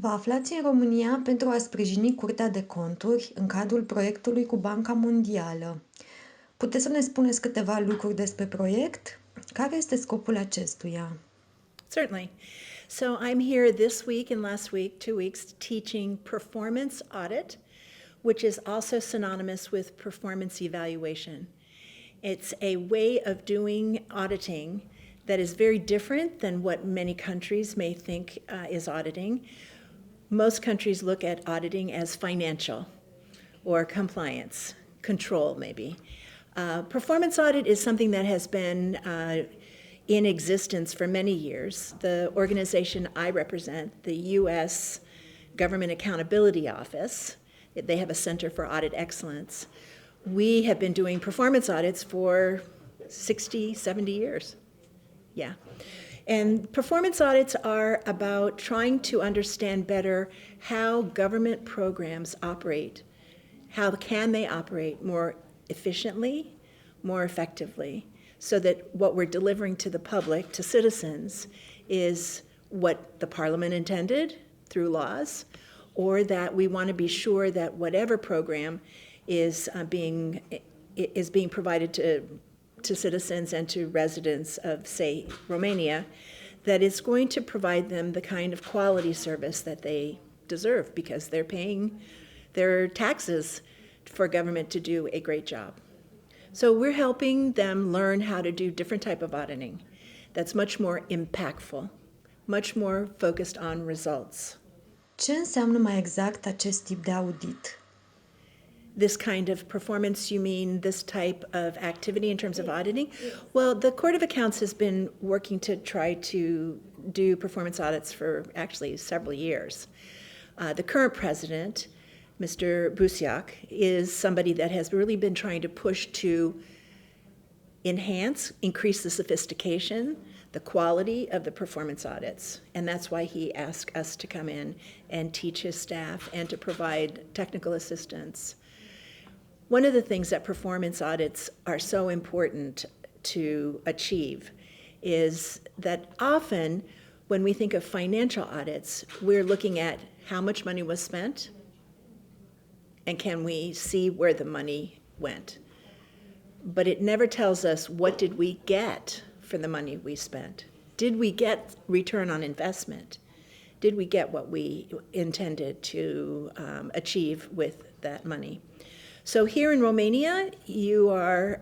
Vă aflați în România pentru a sprijini Curtea de Conturi în cadrul proiectului cu Banca Mondială. Puteți să ne spuneți câteva lucruri despre proiect? Care este scopul acestuia? Certainly. So I'm here this week and last week, 2 weeks, teaching performance audit, which is also synonymous with performance evaluation. It's a way of doing auditing that is very different than what many countries may think is auditing. Most countries look at auditing as financial or compliance, control maybe. Performance audit is something that has been in existence for many years. The organization I represent, the U.S. Government Accountability Office, they have a Center for Audit Excellence. We have been doing performance audits for 60, 70 years. Yeah. And performance audits are about trying to understand better how government programs operate. How can they operate more efficiently, more effectively, so that what we're delivering to the public, to citizens, is what the Parliament intended through laws, or that we want to be sure that whatever program is being provided to citizens and to residents of, say, Romania, that it's going to provide them the kind of quality service that they deserve because they're paying their taxes for government to do a great job. So we're helping them learn how to do different type of auditing that's much more impactful, much more focused on results. Ce înseamnă mai exact acest tip de audit? This kind of performance, you mean this type of activity in terms of auditing? Well, the Court of Accounts has been working to try to do performance audits for actually several years. The current president, Mr. Busiak, is somebody that has really been trying to push to enhance, increase the sophistication, the quality of the performance audits. And that's why he asked us to come in and teach his staff and to provide technical assistance. One of the things that performance audits are so important to achieve is that often when we think of financial audits, we're looking at how much money was spent and can we see where the money went. But it never tells us what did we get for the money we spent. Did we get return on investment? Did we get what we intended to achieve with that money? So here in Romania, you are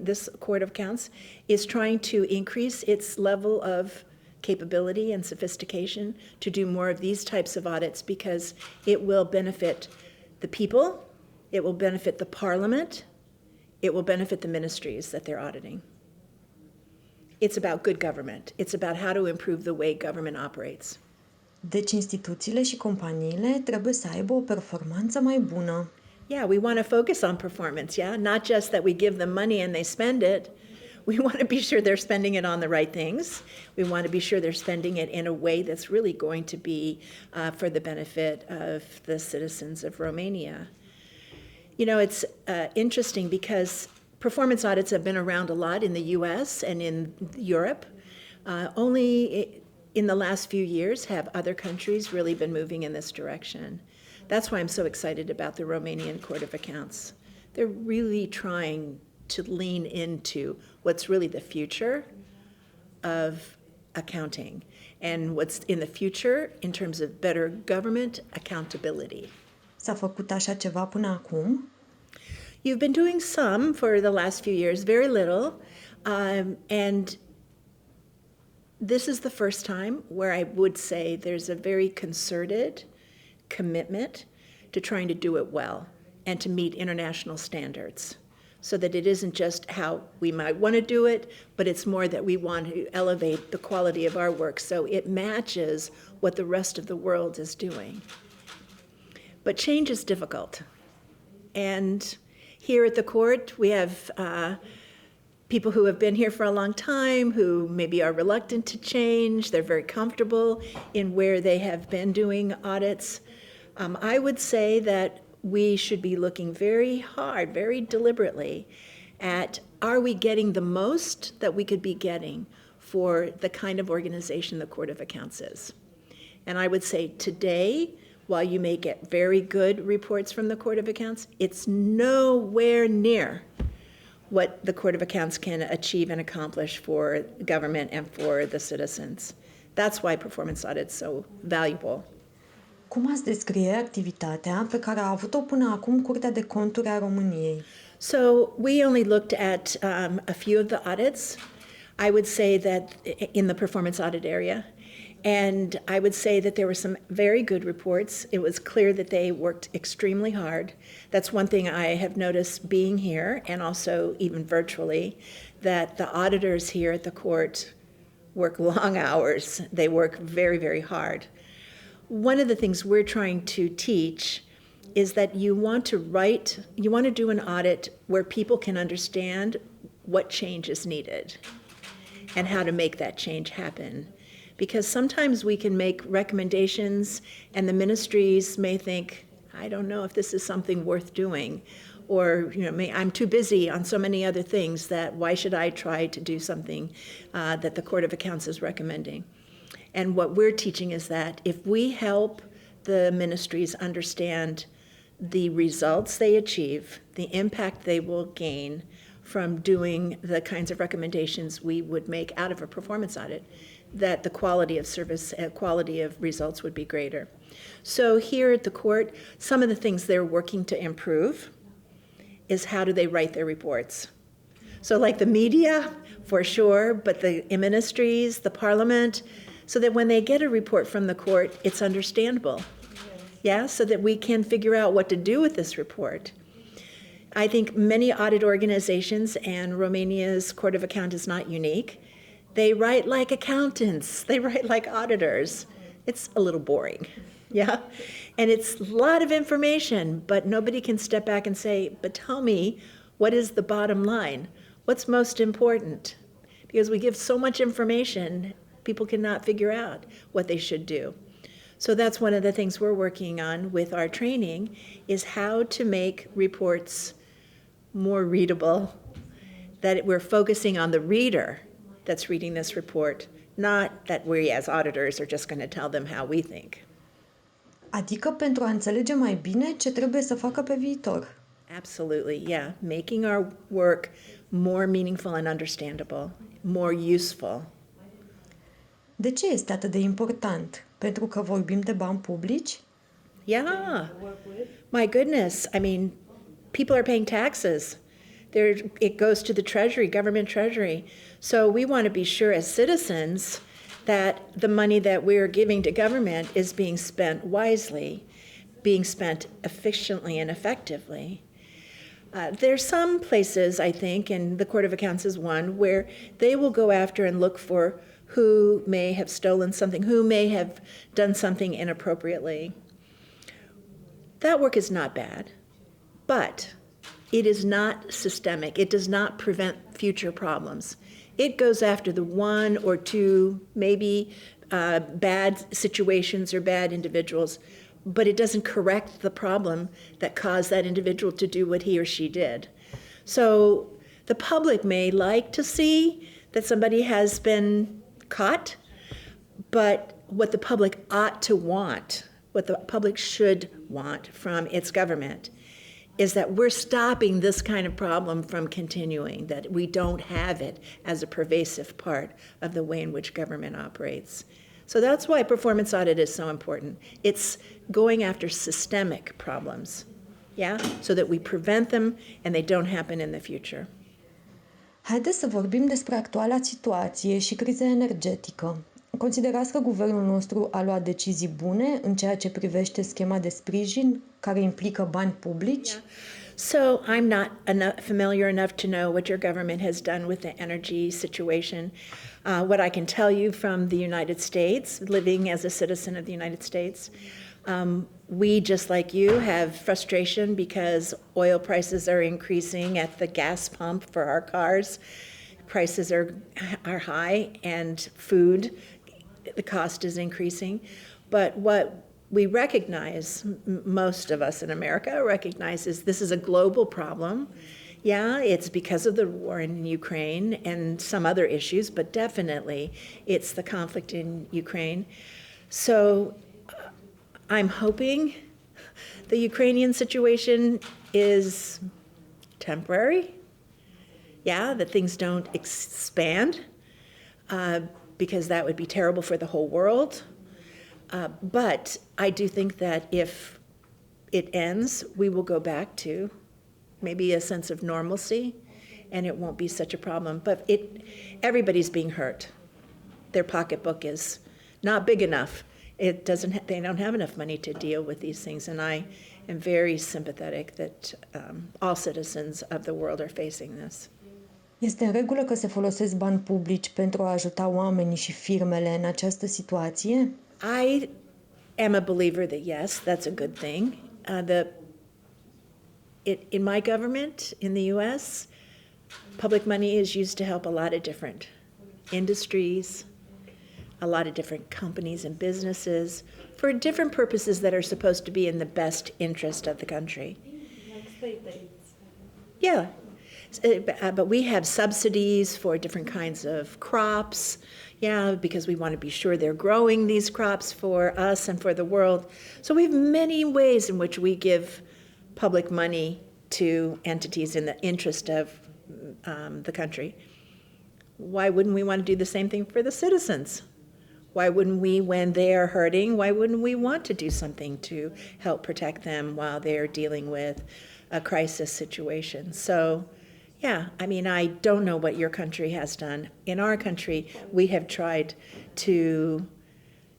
this Court of Accounts is trying to increase its level of capability and sophistication to do more of these types of audits because it will benefit the people, it will benefit the Parliament, it will benefit the ministries that they're auditing. It's about good government. It's about how to improve the way government operates. Deci instituțiile și companiile trebuie să aibă o performanță mai bună. Yeah, we want to focus on performance, yeah? Not just that we give them money and they spend it. We want to be sure they're spending it on the right things. We want to be sure they're spending it in a way that's really going to be for the benefit of the citizens of Romania. You know, it's interesting because performance audits have been around a lot in the US and in Europe. Only in the last few years have other countries really been moving in this direction. That's why I'm so excited about the Romanian Court of Accounts. They're really trying to lean into what's really the future of accounting and what's in the future in terms of better government accountability. S-a făcut așa ceva până acum? You've been doing some for the last few years, very little, and this is the first time where I would say there's a very concerted commitment to trying to do it well and to meet international standards so that it isn't just how we might want to do it, but it's more that we want to elevate the quality of our work so it matches what the rest of the world is doing. But change is difficult. And here at the court, we have people who have been here for a long time who maybe are reluctant to change. They're very comfortable in where they have been doing audits. I would say that we should be looking very hard, very deliberately at are we getting the most that we could be getting for the kind of organization the Court of Accounts is. And I would say today, while you may get very good reports from the Court of Accounts, it's nowhere near what the Court of Accounts can achieve and accomplish for government and for the citizens. That's why performance audit's so valuable. Cum ați descrie activitatea pe care a avut-o până acum Curtea de Conturi a României? So we only looked at a few of the audits. I would say that in the performance audit area, and I would say that there were some very good reports. It was clear that they worked extremely hard. That's one thing I have noticed being here, and also even virtually, that the auditors here at the court work long hours. They work very, very hard. One of the things we're trying to teach is that you want to do an audit where people can understand what change is needed and how to make that change happen. Because sometimes we can make recommendations and the ministries may think, I don't know if this is something worth doing, or I'm too busy on so many other things that why should I try to do something that the Court of Accounts is recommending. And what we're teaching is that if we help the ministries understand the results they achieve, the impact they will gain from doing the kinds of recommendations we would make out of a performance audit, that the quality of service and quality of results would be greater. So here at the court, some of the things they're working to improve is how do they write their reports. So like the media, for sure, but the ministries, the parliament, so that when they get a report from the court, it's understandable. Yeah, so that we can figure out what to do with this report. I think many audit organizations, and Romania's Court of Account is not unique, they write like accountants, they write like auditors. It's a little boring, yeah? And it's a lot of information, but nobody can step back and say, but tell me, what is the bottom line? What's most important? Because we give so much information, people cannot figure out what they should do. So that's one of the things we're working on with our training, is how to make reports more readable, that we're focusing on the reader that's reading this report, not that we as auditors are just going to tell them how we think. Adică pentru a înțelege mai bine ce trebuie să facă pe viitor. Absolutely, yeah. Making our work more meaningful and understandable, more useful. De ce este atât de important? Pentru că vorbim de bani publici? Yeah. My goodness. I mean, people are paying taxes. It goes to the treasury, government treasury. So we want to be sure as citizens that the money that we're giving to government is being spent wisely, being spent efficiently and effectively. There's some places, I think, and the Court of Accounts is one, where they will go after and look for who may have stolen something, who may have done something inappropriately. That work is not bad, but it is not systemic. It does not prevent future problems. It goes after the one or two, maybe bad situations or bad individuals, but it doesn't correct the problem that caused that individual to do what he or she did. So the public may like to see that somebody has been caught, but what the public ought to want, what the public should want from its government, is that we're stopping this kind of problem from continuing, that we don't have it as a pervasive part of the way in which government operates. So that's why performance audit is so important. It's going after systemic problems, yeah, so that we prevent them and they don't happen in the future. Haideți să vorbim despre actuala situație și criza energetică. Considerați că guvernul nostru a luat decizii bune în ceea ce privește schema de sprijin care implică bani publici? Yeah. So I'm not familiar enough to know what your government has done with the energy situation. What I can tell you from the United States, living as a citizen of the United States, we, just like you, have frustration because oil prices are increasing at the gas pump for our cars. Prices are high, and food, the cost is increasing. But what we recognize, most of us in America recognize, is this is a global problem. Yeah, it's because of the war in Ukraine and some other issues, but definitely it's the conflict in Ukraine. So I'm hoping the Ukrainian situation is temporary. Yeah, that things don't expand, because that would be terrible for the whole world. But I do think that if it ends, we will go back to maybe a sense of normalcy, and it won't be such a problem. But everybody's being hurt. Their pocketbook is not big enough. They don't have enough money to deal with these things, and I am very sympathetic that all citizens of the world are facing this. Este în regulă că se folosesc bani publici pentru a ajuta oamenii și firmele în această situație? I am a believer that yes, that's a good thing. In my government, in the U.S., public money is used to help a lot of different industries, a lot of different companies and businesses for different purposes that are supposed to be in the best interest of the country. Yeah. But we have subsidies for different kinds of crops, because we want to be sure they're growing these crops for us and for the world. So we have many ways in which we give public money to entities in the interest of the country. Why wouldn't we want to do the same thing for the citizens? Why wouldn't we, when they are hurting, why wouldn't we want to do something to help protect them while they're dealing with a crisis situation? So, I don't know what your country has done. In our country, we have tried to,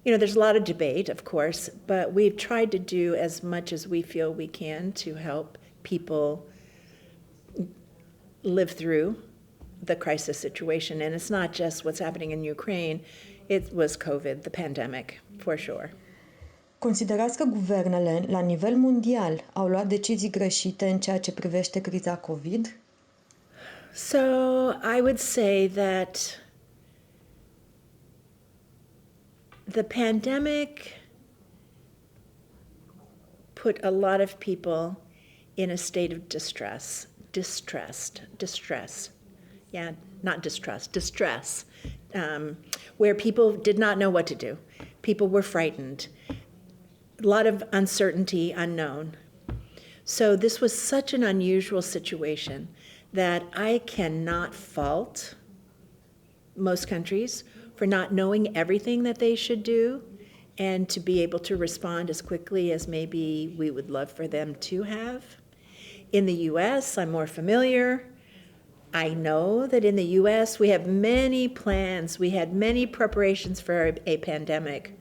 there's a lot of debate, of course, but we've tried to do as much as we feel we can to help people live through the crisis situation. And it's not just what's happening in Ukraine, it was COVID, the pandemic, for sure. Considerați că guvernele, la nivel mondial, au luat decizii greșite în ceea ce privește criza COVID? So I would say that the pandemic put a lot of people in a state of distress. Yeah, not distrust, distress, where people did not know what to do. People were frightened. A lot of uncertainty, unknown. So this was such an unusual situation that I cannot fault most countries for not knowing everything that they should do and to be able to respond as quickly as maybe we would love for them to have. In the U.S., I'm more familiar. I know that in the U.S. we have many plans. We had many preparations for a pandemic.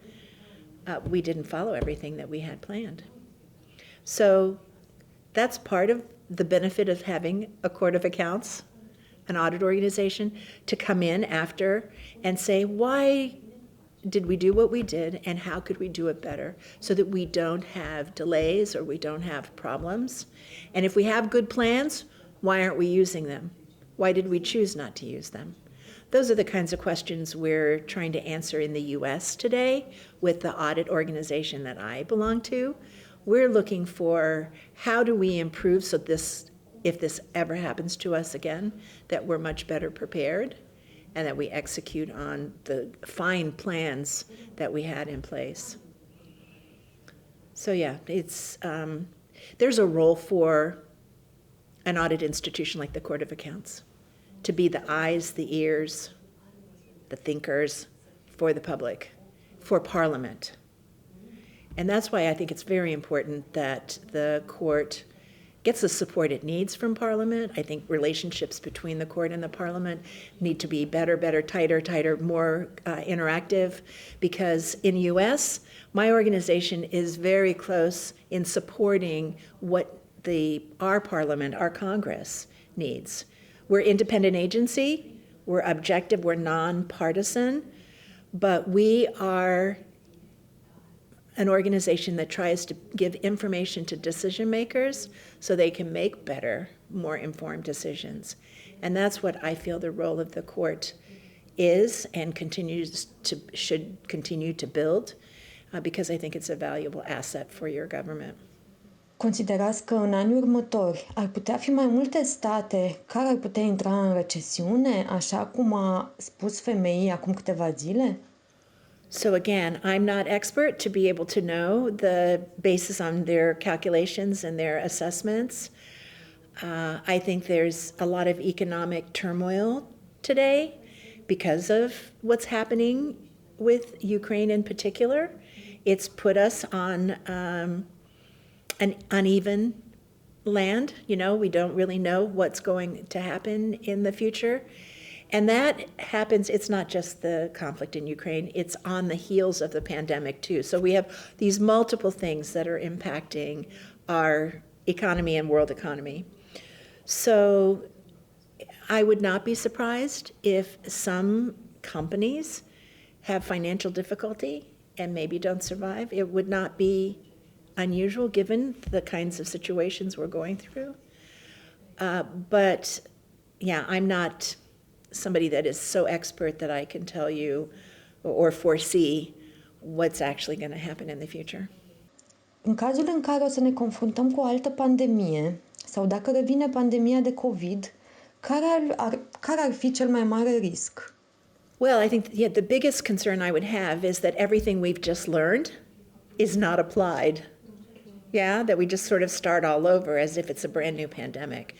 We didn't follow everything that we had planned. So that's part of the benefit of having a Court of Accounts, an audit organization, to come in after and say, why did we do what we did and how could we do it better so that we don't have delays or we don't have problems? And if we have good plans, why aren't we using them? Why did we choose not to use them? Those are the kinds of questions we're trying to answer in the U.S. today with the audit organization that I belong to. We're looking for how do we improve so if this ever happens to us again, that we're much better prepared and that we execute on the fine plans that we had in place. So it's there's a role for an audit institution like the Court of Accounts to be the eyes, the ears, the thinkers for the public, for Parliament. And that's why I think it's very important that the court gets the support it needs from Parliament. I think relationships between the court and the Parliament need to be better, tighter, more interactive, because in the U.S., my organization is very close in supporting what our Parliament, our Congress needs. We're an independent agency, we're objective, we're nonpartisan, but we are an organization that tries to give information to decision makers so they can make better, more informed decisions. And that's what I feel the role of the court is and should continue to build, because I think it's a valuable asset for your government. Considerați că în anii următori ar putea fi mai multe state care ar putea intra în recesiune, așa cum a spus FMI acum câteva zile? So again, I'm not expert to be able to know the basis on their calculations and their assessments. I think there's a lot of economic turmoil today because of what's happening with Ukraine in particular. It's put us on an uneven land. You know, we don't really know what's going to happen in the future. And that happens, it's not just the conflict in Ukraine, it's on the heels of the pandemic too. So we have these multiple things that are impacting our economy and world economy. So I would not be surprised if some companies have financial difficulty and maybe don't survive. It would not be unusual given the kinds of situations we're going through. But yeah, I'm not somebody that is so expert that I can tell you or foresee what's actually going to happen in the future. În cazul în care o să ne confruntăm cu o altă pandemie sau dacă revine pandemia de COVID, care ar fi cel mai mare risc? Well, I think the biggest concern I would have is that everything we've just learned is not applied. Yeah, that we just sort of start all over as if it's a brand new pandemic.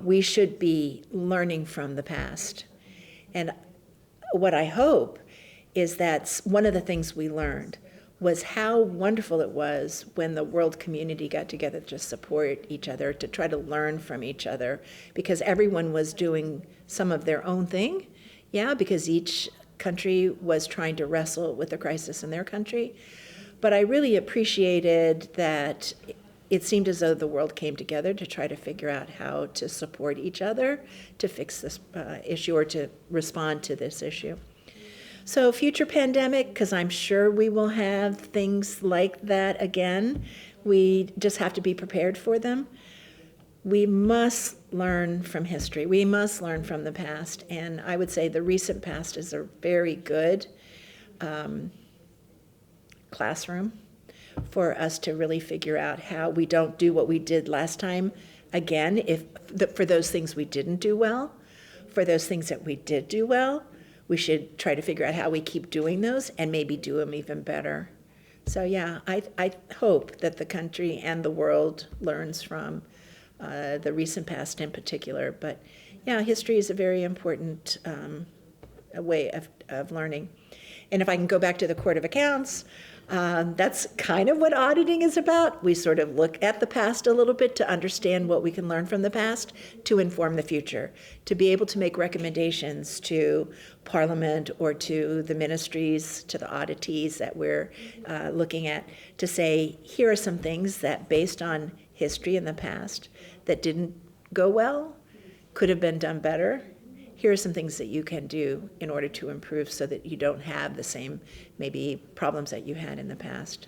We should be learning from the past. And what I hope is that one of the things we learned was how wonderful it was when the world community got together to support each other, to try to learn from each other, because everyone was doing some of their own thing. Yeah, because each country was trying to wrestle with the crisis in their country. But I really appreciated that it seemed as though the world came together to try to figure out how to support each other to fix this issue or to respond to this issue. So future pandemic, because I'm sure we will have things like that again. We just have to be prepared for them. We must learn from history. We must learn from the past. And I would say the recent past is a very good classroom for us to really figure out how we don't do what we did last time again, for those things we didn't do well. For those things that we did do well, we should try to figure out how we keep doing those and maybe do them even better. So yeah, I hope that the country and the world learns from the recent past in particular. But yeah, history is a very important way of learning. And if I can go back to the Court of Accounts, that's kind of what auditing is about. We sort of look at the past a little bit to understand what we can learn from the past to inform the future, to be able to make recommendations to Parliament or to the ministries, to the auditees that we're looking at, to say, here are some things that, based on history in the past, that didn't go well, could have been done better. Here are some things that you can do in order to improve so that you don't have the same maybe problems that you had in the past.